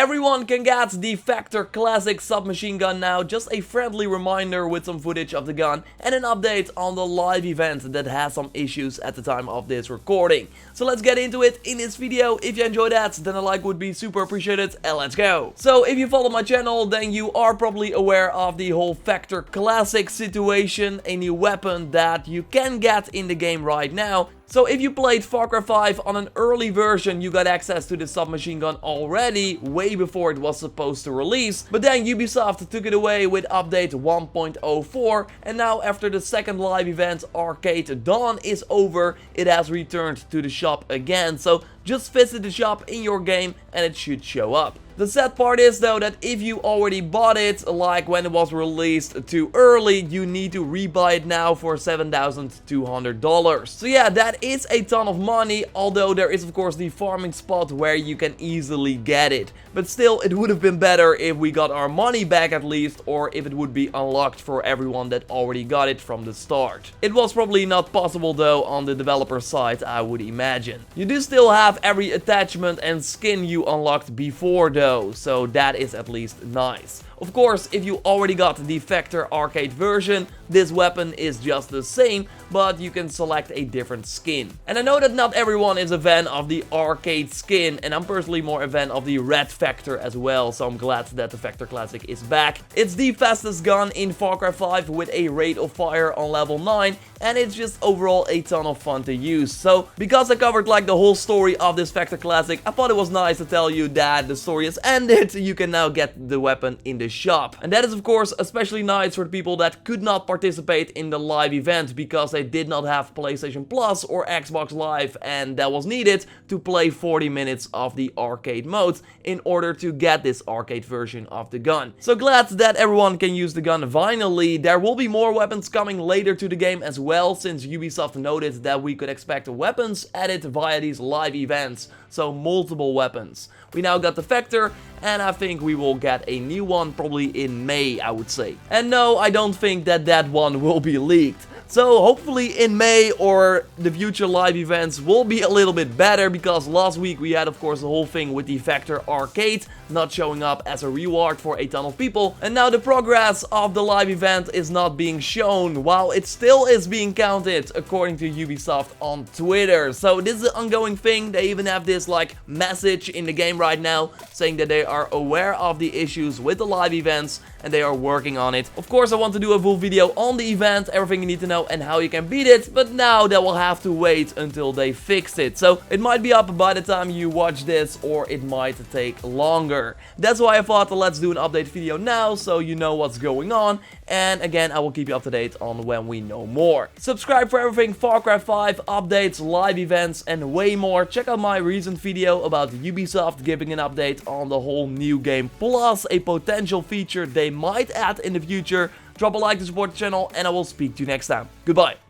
Everyone can get the Factor Classic submachine gun now, just a friendly reminder with some footage of the gun and an update on the live event that has some issues at the time of this recording. So let's get into it in this video. If you enjoyed that, then a like would be super appreciated, and let's go. So if you follow my channel, then you are probably aware of the whole Factor Classic situation, a new weapon that you can get in the game right now. So if you played Farcry 5 on an early version, you got access to the submachine gun already, way before it was supposed to release. But then Ubisoft took it away with update 1.04, and now after the second live event, Arcade Dawn, is over, it has returned to the shop again. So just visit the shop in your game and it should show up. The sad part is though that if you already bought it, like when it was released too early, you need to rebuy it now for $7,200. So yeah, that is a ton of money, although there is of course the farming spot where you can easily get it. But still, it would have been better if we got our money back at least, or if it would be unlocked for everyone that already got it from the start. It was probably not possible though on the developer side, I would imagine. You do still have every attachment and skin you unlocked before though, so that is at least nice. Of course, if you already got the Factor arcade version, this weapon is just the same, but you can select a different skin. And I know that not everyone is a fan of the arcade skin, and I'm personally more a fan of the red Factor as well, so I'm glad that the Factor Classic is back. It's the fastest gun in Farcry 5 with a rate of fire on level 9, and it's just overall a ton of fun to use. So, because I covered like the whole story of this Factor Classic, I thought it was nice to tell you that the story has ended. You can now get the weapon in the shop. And that is of course especially nice for the people that could not participate in the live event because they did not have PlayStation Plus or Xbox Live, and that was needed to play 40 minutes of the arcade mode in order to get this arcade version of the gun. So glad that everyone can use the gun finally. There will be more weapons coming later to the game as well, since Ubisoft noted that we could expect weapons added via these live events. So multiple weapons. We now got the Factor, and I think we will get a new one probably in May, I would say. And no, I don't think that that one will be leaked. So hopefully in May or the future live events will be a little bit better, because last week we had of course the whole thing with the Factor Arcade not showing up as a reward for a ton of people, and now the progress of the live event is not being shown, while it still is being counted according to Ubisoft on Twitter. So this is an ongoing thing. They even have this like message in the game right now saying that they are aware of the issues with the live events and they are working on it. Of course I want to do a full video on the event, everything you need to know and how you can beat it, but now that will have to wait until they fix it. So it might be up by the time you watch this, or it might take longer. That's why I thought let's do an update video now so you know what's going on, and again I will keep you up to date on when we know more. Subscribe for everything Farcry 5 updates, live events and way more. Check out my recent video about Ubisoft giving an update on the whole new game, plus a potential feature they might add in the future. Drop a like to support the channel, and I will speak to you next time. Goodbye.